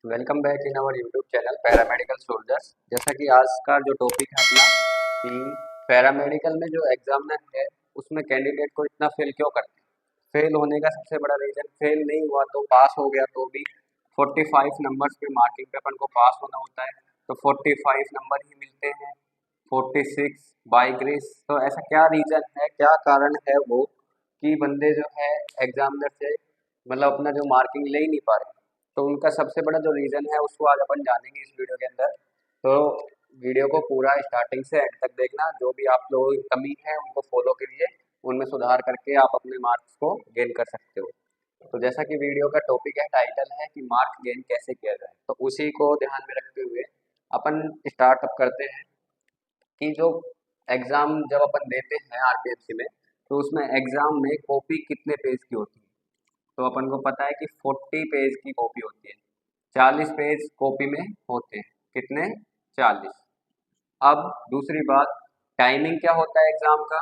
Welcome back in our YouTube channel paramedical soldiers. जैसा कि आज का जो टॉपिक है अपना कि पैरामेडिकल में जो एग्जामिनर है उसमें कैंडिडेट को इतना फेल क्यों करते हैं। फेल होने का सबसे बड़ा रीज़न, फेल नहीं हुआ तो पास हो गया तो भी 45 नंबर्स पे मार्किंग पे अपन को पास होना होता है, तो 45 नंबर ही मिलते हैं 46 बाई ग्रेस। तो ऐसा क्या रीज़न है, क्या कारण है वो कि बंदे जो है एग्जामिनर से मतलब अपना जो मार्किंग ले ही नहीं पा रहे। तो उनका सबसे बड़ा जो रीज़न है उसको आज अपन जानेंगे इस वीडियो के अंदर। तो वीडियो को पूरा स्टार्टिंग से एंड तक देखना, जो भी आप लोगों की कमी है उनको फॉलो करिए, उनमें सुधार करके आप अपने मार्क्स को गेन कर सकते हो। तो जैसा कि वीडियो का टॉपिक है, टाइटल है कि मार्क गेन कैसे किया जाए, तो उसी को ध्यान में रखते हुए अपन स्टार्टअप करते हैं कि जो एग्ज़ाम जब अपन देते हैं आरपीएफसी में, तो उसमें एग्ज़ाम में कॉपी कितने पेज की होती है। तो अपन को पता है कि 40 पेज की कॉपी होती है, 40 पेज कॉपी में होते हैं, कितने, 40। अब दूसरी बात, टाइमिंग क्या होता है एग्जाम का,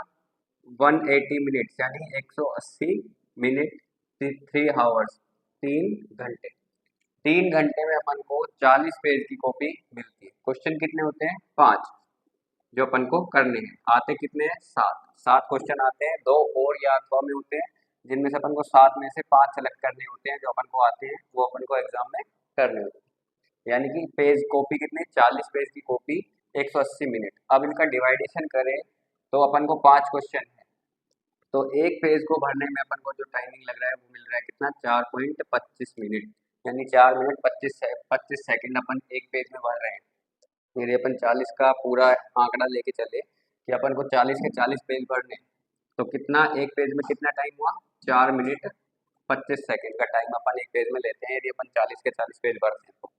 180 मिनट्स यानी 180 मिनट, 3 आवर्स, 3 घंटे। 3 घंटे में अपन को 40 पेज की कॉपी मिलती है। क्वेश्चन कितने होते हैं, 5 जो अपन को करने हैं। आते कितने हैं, 7। 7 क्वेश्चन आते हैं, 2 और या अथवा में होते हैं, जिनमें से अपन को 7 में से 5 सेलेक्ट करने होते हैं जो अपन को आते हैं, वो अपन को एग्जाम में करने होते हैं। यानी कि पेज कॉपी कितने, 40 पेज की कॉपी, 180 मिनट। अब इनका डिवाइडेशन करें तो अपन को 5 क्वेश्चन है, तो एक पेज को भरने में अपन को जो टाइमिंग लग रहा है वो मिल रहा है कितना, 4.25 मिनट, यानी 4 मिनट 25 सेकंड अपन एक पेज में भर रहे हैं। यदि अपन 40 का पूरा आंकड़ा लेके चले कि अपन को 40 के 40 पेज भरने हैं, तो कितना एक पेज में कितना टाइम हुआ, 4 मिनट 25 सेकंड का टाइम अपन एक पेज में लेते हैं यदि अपन 40 के 40 पेज भरते हैं तो।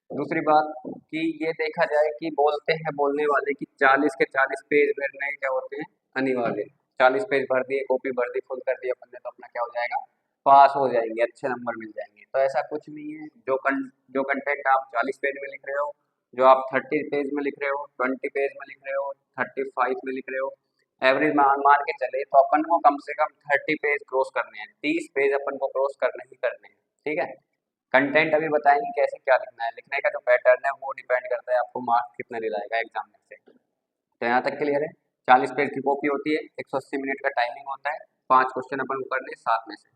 दूसरी बात कि ये देखा जाए कि बोलते हैं बोलने वाले कि 40 के 40 पेज भरने क्या होते हैं, अनिवार्य। 40 पेज भर दिए, कॉपी भर दी, फुल कर दिया अपन ने, तो अपना क्या हो जाएगा, पास हो जाएंगे, अच्छे नंबर मिल जाएंगे। तो ऐसा कुछ नहीं है। जो कंटेंट आप 40 पेज में लिख रहे हो, जो आप 30 पेज में लिख रहे हो, 20 पेज में लिख रहे हो, 35 में लिख रहे हो, एवरेज मान मान के चले तो अपन को कम से कम 30 पेज क्रॉस करने हैं, 30 पेज अपन को क्रॉस करने ही करने हैं। ठीक है, कंटेंट अभी बताएंगे कैसे क्या लिखना है। लिखने का जो पैटर्न है वो डिपेंड करता है आपको मार्क्स कितने दिलाएगा एग्जाम में से। तो यहाँ तक क्लियर है। 40 पेज की कॉपी होती है, 180 मिनट का टाइमिंग होता है, 5 क्वेश्चन अपन को करने 7 में से।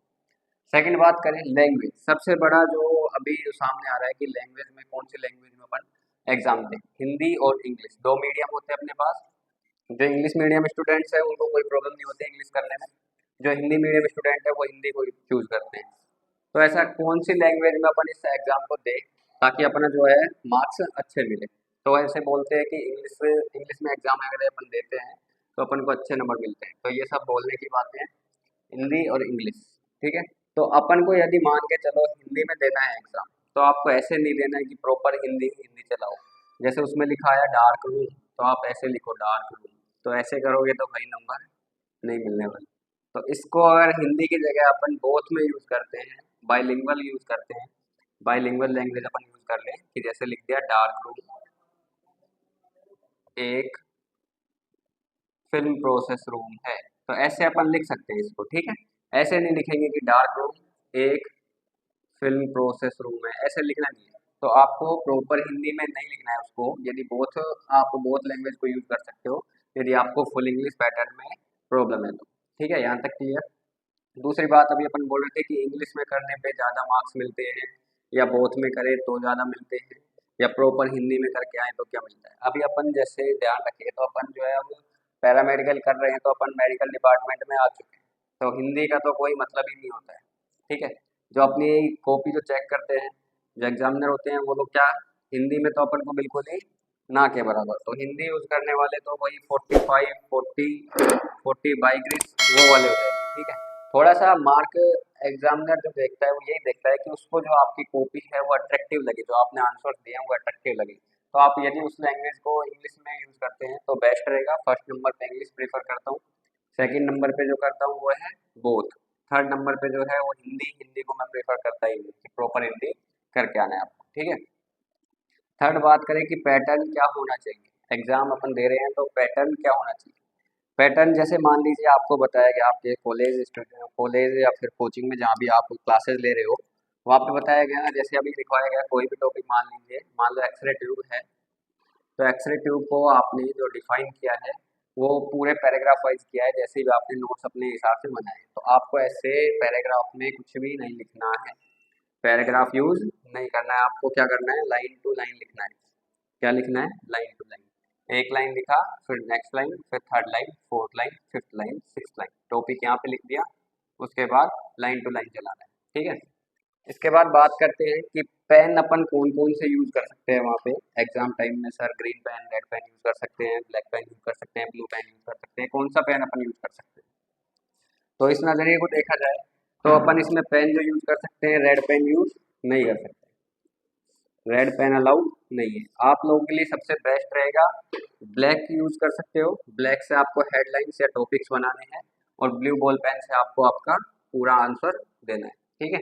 सेकंड बात करें लैंग्वेज, सबसे बड़ा जो अभी जो सामने आ रहा है कि लैंग्वेज में कौन सी लैंग्वेज में अपन एग्जाम दें। हिंदी और इंग्लिश दो मीडियम होते हैं अपने पास। जो इंग्लिश मीडियम स्टूडेंट्स है उनको कोई प्रॉब्लम नहीं होती इंग्लिश करने में, जो हिंदी मीडियम स्टूडेंट है वो हिंदी को चूज करते हैं। तो ऐसा कौन सी लैंग्वेज में अपन इस एग्जाम को दें ताकि अपना जो है मार्क्स अच्छे मिले। तो ऐसे बोलते हैं कि इंग्लिश इंग्लिश में एग्जाम अगर अपन देते हैं तो अपन को अच्छे नंबर मिलते हैं। तो ये सब बोलने की बातें हैं, हिंदी और इंग्लिश। ठीक है, तो अपन को यदि मान के चलो हिंदी में देना है एग्जाम, तो आपको ऐसे नहीं देना है कि प्रॉपर हिंदी हिंदी चलाओ। जैसे उसमें लिखा है डार्क रूम, तो आप ऐसे लिखो डार्क रूम, तो ऐसे करोगे तो भाई नंबर नहीं मिलने वाले। तो इसको अगर हिंदी की जगह अपन बोथ में यूज करते हैं, बाइलिंगुअल यूज करते हैं, बाइलिंगुअल लैंग्वेज अपन यूज कर लें कि जैसे लिख दिया डार्क रूम एक फिल्म प्रोसेस रूम है, तो ऐसे अपन लिख सकते हैं इसको। ठीक है, ऐसे नहीं लिखेंगे कि डार्क रूम एक फिल्म प्रोसेस रूम है, ऐसे लिखना नहीं है। तो आपको प्रॉपर हिंदी में नहीं लिखना है उसको। यदि बोथ, आप बोथ लैंग्वेज को यूज कर सकते हो यदि आपको फुल इंग्लिश पैटर्न में प्रॉब्लम है तो। ठीक है, यहाँ तक क्लियर। दूसरी बात अभी अपन बोल रहे थे कि इंग्लिश में करने पे ज़्यादा मार्क्स मिलते हैं या बोथ में करें तो ज़्यादा मिलते हैं, या प्रॉपर हिंदी में करके आए तो क्या मिलता है। अभी अपन जैसे ध्यान रखें तो अपन जो है अब पैरामेडिकल कर रहे हैं, तो अपन मेडिकल डिपार्टमेंट में आ चुके हैं, तो हिंदी का तो कोई मतलब ही नहीं होता है। ठीक है, जो अपनी कॉपी जो चेक करते हैं, जो एग्जामिनर होते हैं वो लोग क्या, हिंदी में तो अपन को बिल्कुल ही ना के बराबर। तो हिंदी यूज करने वाले तो वही 45 40 बाई ग्रीस वो वाले हो जाएंगे। ठीक है, थोड़ा सा मार्क एग्जामिनर जो देखता है वो यही देखता है कि उसको जो आपकी कॉपी है वो अट्रैक्टिव लगे, जो आपने आंसर दिए हैं वो अट्रैक्टिव लगे। तो आप यदि उस लैंग्वेज को इंग्लिश में यूज करते हैं तो बेस्ट रहेगा। फर्स्ट नंबर पे इंग्लिश प्रीफर करता हूँ, सेकंड नंबर पे जो करता हूँ वो है बोथ, थर्ड नंबर पे जो है वो हिंदी। हिंदी को मैं प्रेफर करता ही नहीं कि प्रॉपर हिंदी करके आना है आपको। ठीक है, थर्ड बात करें कि पैटर्न क्या होना चाहिए। एग्जाम अपन दे रहे हैं तो पैटर्न क्या होना चाहिए। पैटर्न जैसे मान लीजिए आपको बताया कि आपके कॉलेज या फिर कोचिंग में जहाँ भी आप क्लासेस ले रहे हो, वहाँ पे बताया गया ना, जैसे अभी लिखवाया गया कोई भी टॉपिक मान लीजिए, मान लो एक्सरे ट्यूब है, तो एक्सरे ट्यूब को आपने जो डिफाइन किया है वो पूरे पैराग्राफ वाइज किया है, जैसे भी आपने नोट्स अपने हिसाब से बनाए, तो आपको ऐसे पैराग्राफ में कुछ भी नहीं लिखना है, पैराग्राफ यूज नहीं करना है, आपको क्या करना है, लाइन टू लाइन लिखना है। क्या लिखना है, लाइन टू लाइन, एक लाइन लिखा, फिर नेक्स्ट लाइन, फिर third line, fourth line, fifth line, six line, topic यहाँ पे लिख दिया, उसके बाद लाइन टू लाइन चलाना है। ठीक है, इसके बाद बात करते हैं कि पेन अपन कौन कौन से यूज कर सकते हैं वहाँ पे एग्जाम टाइम में। Sir green pen, red pen use कर सकते हैं, ब्लैक पेन यूज कर सकते हैं, ब्लू पेन यूज कर सकते हैं, कौन सा पेन अपन यूज कर सकते हैं। तो इस नज़रिए को देखा जाए तो अपन इसमें पेन जो यूज कर सकते हैं, रेड पेन यूज नहीं कर सकते, रेड पेन अलाउड नहीं है। आप लोगों के लिए सबसे बेस्ट रहेगा ब्लैक यूज कर सकते हो, ब्लैक से आपको हेडलाइंस या टॉपिक्स बनाने हैं, और ब्लू बॉल पेन से आपको आपका पूरा आंसर देना है। ठीक है,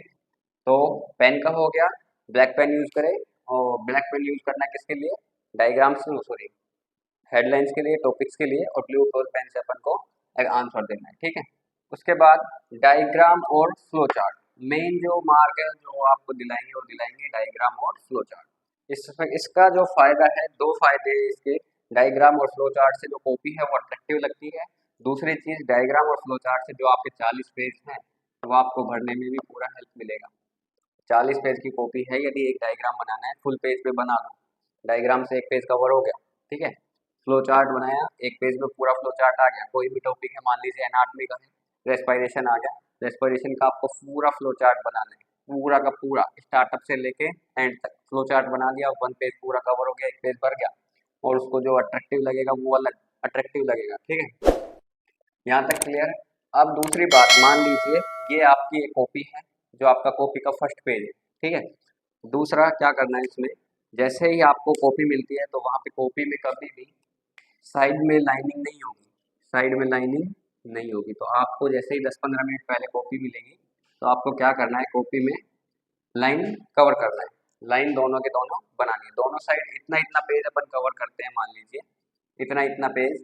तो पेन का हो गया, ब्लैक पेन यूज करें, और ब्लैक पेन यूज करना है किसके लिए, डायग्राम्स, सॉरी, हेडलाइंस के लिए, टॉपिक्स के लिए, और ब्लू बॉल पेन से अपन को एक आंसर देना है। ठीक है, उसके बाद डायग्राम और फ्लो चार्ट, मेन जो मार्क है जो आपको दिलाएंगे वो दिलाएंगे डायग्राम और फ्लो चार्ट। इसका जो फायदा है, दो फायदे हैं इसके, डायग्राम और फ्लो चार्ट से जो कॉपी है वो अट्रैक्टिव लगती है, दूसरी चीज डायग्राम और फ्लो चार्ट से जो आपके 40 पेज हैं वो आपको भरने में भी पूरा हेल्प मिलेगा। 40 पेज की कॉपी है, यदि एक डायग्राम बनाना है फुल पेज पे बना लो, डायग्राम से एक पेज कवर हो गया। ठीक है, फ्लो चार्ट बनाया, एक पेज में पूरा फ्लो चार्ट आ गया, कोई भी टॉपिक है, मान लीजिए एनाटॉमी का है, रेस्पिरेशन आ गया, रेस्पिरेशन का आपको पूरा फ्लो चार्ट बनाना है, पूरा का पूरा स्टार्टअप से लेके एंड तक फ्लो चार्ट बना दिया, वन पेज पूरा कवर हो गया, एक पेज भर गया, और उसको जो अट्रैक्टिव लगेगा वो अलग अट्रैक्टिव लगेगा। ठीक है, यहाँ तक क्लियर। अब दूसरी बात, मान लीजिए ये आपकी एक कॉपी है, जो आपका कॉपी का फर्स्ट पेज है। ठीक है, दूसरा क्या करना है इसमें, जैसे ही आपको कॉपी मिलती है तो वहाँ पे कॉपी में कभी भी साइड में लाइनिंग नहीं होगी, साइड में लाइनिंग नहीं होगी, तो आपको जैसे ही 10-15 मिनट पहले कॉपी मिलेगी तो आपको क्या करना है, कॉपी में लाइन कवर करना है, लाइन दोनों के दोनों बनानी है, दोनों साइड इतना इतना पेज अपन कवर करते हैं, मान लीजिए इतना इतना पेज,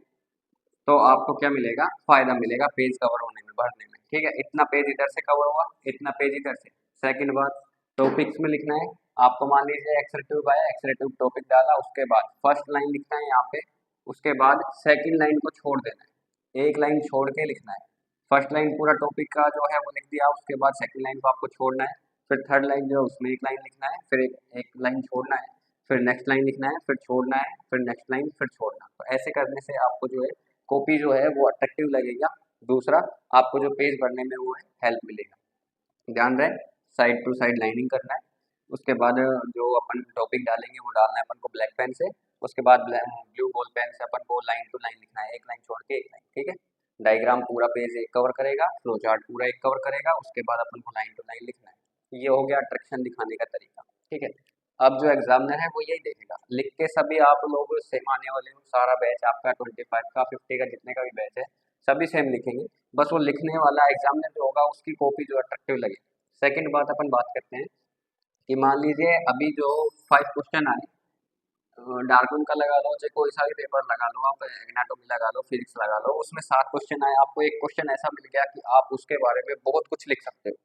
तो आपको क्या मिलेगा, फायदा मिलेगा पेज कवर होने में, भरने में। ठीक है, इतना पेज इधर से कवर हुआ, इतना पेज इधर से। सेकंड बात, टॉपिक्स में लिखना है आपको, मान लीजिए एक्सरेटिव आया, एक्सरेटिव टॉपिक डाला, उसके बाद फर्स्ट लाइन लिखना है यहाँ पे, उसके बाद सेकंड लाइन को छोड़ देना है, एक लाइन छोड़ के लिखना है। फर्स्ट लाइन पूरा टॉपिक का जो है वो लिख दिया, उसके बाद सेकंड लाइन को आपको छोड़ना है, फिर थर्ड लाइन जो है उसमें एक लाइन लिखना है, फिर एक लाइन छोड़ना है, फिर नेक्स्ट लाइन लिखना है, फिर छोड़ना है, फिर नेक्स्ट लाइन, फिर छोड़ना। तो ऐसे करने से आपको जो है कॉपी जो है वो अट्रैक्टिव लगेगा, दूसरा आपको जो पेज भरने में वो है हेल्प मिलेगा। ध्यान रहे, साइड टू साइड लाइनिंग करना है, उसके बाद जो अपन टॉपिक डालेंगे वो डालना है अपन को ब्लैक पेन से, उसके बाद ब्लू बॉल पेन से अपन को लाइन टू लाइन लिखना है, एक लाइन छोड़ के एक लाइन। ठीक है, डायग्राम पूरा पेज एक कवर करेगा, फ्लो चार्ट पूरा एक कवर करेगा, उसके बाद अपन को लाइन टू लाइन लिखना है। ये हो गया अट्रैक्शन दिखाने का तरीका। ठीक है, अब जो एग्जामिनर है वो यही देखेगा, लिख के सभी आप लोग सेम आने वाले हो, सारा बैच आपका 25 का 50 का जितने का भी बैच है सभी सेम लिखेंगे, बस वो लिखने वाला एग्जामिनर जो होगा उसकी कॉपी जो अट्रैक्टिव लगे। सेकंड बात अपन बात करते हैं कि मान लीजिए अभी जो 5 क्वेश्चन आए, डार्विन का लगा लो, चाहे कोई सा भी पेपर लगा लो, आप एनाटॉमी लगा लो, फिजिक्स लगा लो, उसमें 7 क्वेश्चन आए, आपको एक क्वेश्चन ऐसा मिल गया कि आप उसके बारे में बहुत कुछ लिख सकते हो,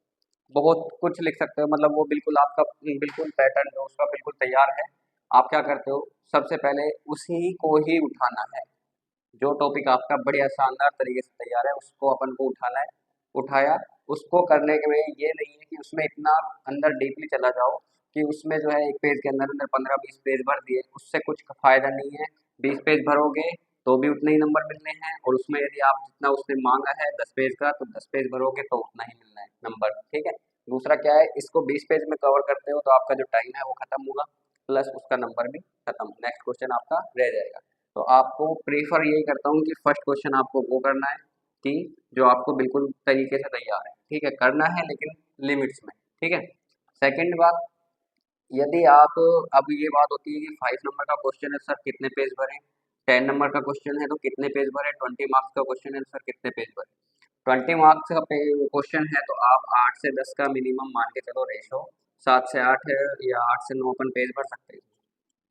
बहुत कुछ लिख सकते हो, मतलब वो बिल्कुल आपका बिल्कुल पैटर्न जो उसका बिल्कुल तैयार है। आप क्या करते हो, सबसे पहले उसी को ही उठाना है, जो टॉपिक आपका बढ़िया शानदार तरीके से तैयार है उसको अपन को उठाना है। उठाया, उसको करने के में ये नहीं है कि उसमें इतना अंदर डीपली चला जाओ कि उसमें जो है एक पेज के अंदर अंदर 15-20 पेज भर दिए, उससे कुछ फायदा नहीं है। 20 पेज भरोगे तो भी उतने ही नंबर मिलने हैं, और उसमें यदि आप जितना उसने मांगा है 10 पेज का, तो 10 पेज भरोगे तो उतना ही मिलना है नंबर। ठीक है, दूसरा क्या है, इसको 20 पेज में कवर करते हो तो आपका जो टाइम है वो खत्म होगा, प्लस उसका नंबर भी खत्म, नेक्स्ट क्वेश्चन आपका रह जाएगा। तो आपको प्रेफर यही करता हूँ कि फर्स्ट क्वेश्चन आपको वो करना है कि जो आपको बिल्कुल तरीके से तैयार है। ठीक है, करना है लेकिन लिमिट्स में। ठीक है, सेकंड बात, यदि आप, अब ये बात होती है कि 5 नंबर का क्वेश्चन है सर कितने पेज भरें, 10 नंबर का क्वेश्चन है तो कितने पेज भरें, 20 मार्क्स का क्वेश्चन है सर कितने पेज भरें। 20 मार्क्स का क्वेश्चन है तो आप 8 से 10 का मिनिमम मान के चलो रेशो, 7 से 8 है या 8 से 9 अपन पेज भर सकते हैं।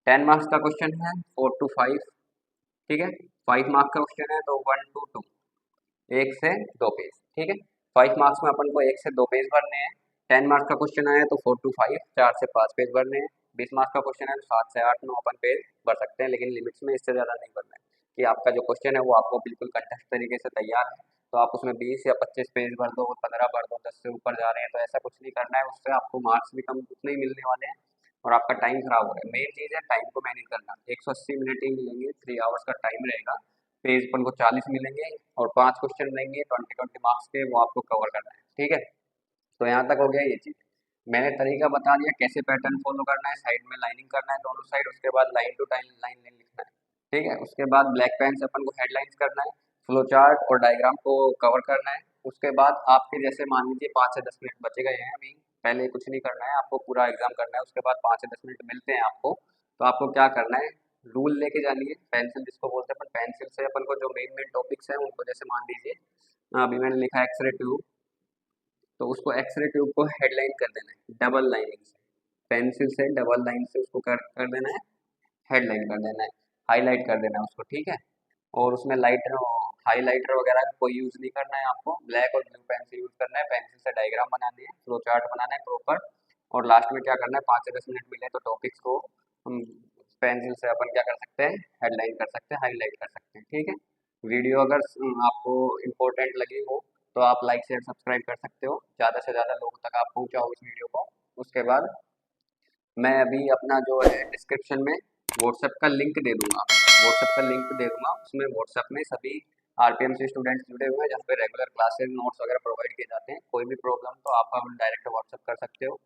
10 मार्क्स का क्वेश्चन है 4 to 5। ठीक है, 5 मार्क्स का क्वेश्चन है तो 1 to 2, 1 से 2 पेज। ठीक है, 5 मार्क्स में अपन को 1 से 2 पेज भरने हैं, 10 मार्क्स का क्वेश्चन आया तो 4 to 5 4 से 5 पेज भरने हैं। 20 मार्क्स का क्वेश्चन है तो 7 से 8 9 अपन पेज भर सकते हैं, लेकिन लिमिट्स में इससे ज़्यादा नहीं भरना है कि आपका जो क्वेश्चन है वो आपको बिल्कुल कंटेस्ट तरीके से तैयार है तो आप उसमें 20 या 25 पेज भर दो, 15 भर दो, 10 से ऊपर जा रहे हैं तो ऐसा कुछ नहीं करना है। उससे आपको मार्क्स भी कम उतने ही मिलने वाले हैं और आपका टाइम खराब हो रहा है। मेन चीज़ है टाइम को मैनेज करना। 180 मिनट ही मिलेंगे, 3 आवर्स का टाइम रहेगा। पेज अपन को 40 मिलेंगे और 5 क्वेश्चन रहेंगे 20 20 मार्क्स के, वो आपको कवर करना है। ठीक है, तो यहाँ तक हो गया ये चीज़। मैंने तरीका बता दिया कैसे पैटर्न फॉलो करना है। साइड में लाइनिंग करना है दोनों साइड, उसके बाद लाइन टू लाइन लिखना है। ठीक है, उसके बाद ब्लैक पेन से अपन को हेडलाइंस करना है, फ्लो चार्ट और डायग्राम को कवर करना है। उसके बाद आपके जैसे मान लीजिए 5 से 10 मिनट बचे गए हैं अभी, पहले कुछ नहीं करना है, आपको पूरा एग्जाम करना है। उसके बाद 5 से 10 मिनट मिलते हैं आपको, तो आपको क्या करना है, रूल लेके जानी है, पेंसिल जिसको बोलते हैं अपन, पेंसिल से अपन को जो मेन मेन टॉपिक्स हैं उनको, जैसे मान लीजिए अभी मैंने लिखा एक्सरे ट्यूब, तो उसको एक्सरे ट्यूब को हेडलाइन कर देना है डबल लाइनिंग से, पेंसिल से डबल लाइन से उसको कर देना है, हेडलाइन कर देना है, हाईलाइट कर देना है उसको। ठीक है, और उसमें लाइटर हाईलाइटर वगैरह का कोई यूज़ नहीं करना है आपको, ब्लैक और ब्लू पेन से यूज़ करना है। पेंसिल से डायग्राम बनाने हैं, फ्लो चार्ट बनाना है प्रॉपर, और लास्ट में क्या करना है, 5 से 10 मिनट मिले तो टॉपिक्स को हम पेंसिल से अपन क्या कर सकते हैं, हेडलाइन कर सकते हैं, हाईलाइट कर सकते हैं। ठीक है, वीडियो अगर आपको इम्पोर्टेंट लगी हो तो आप लाइक शेयर सब्सक्राइब कर सकते हो, ज़्यादा से ज़्यादा लोगों तक आप पहुँचाओ इस वीडियो को। उसके बाद मैं अभी अपना जो है डिस्क्रिप्शन में व्हाट्सएप का लिंक दे दूंगा, उसमें व्हाट्सएप में सभी आरपीएम से स्टूडेंट्स जुड़े हुए हैं जहाँ पे रेगुलर क्लासेस नोट्स वगैरह प्रोवाइड किए जाते हैं। कोई भी प्रॉब्लम तो आप डायरेक्ट व्हाट्सएप कर सकते हो।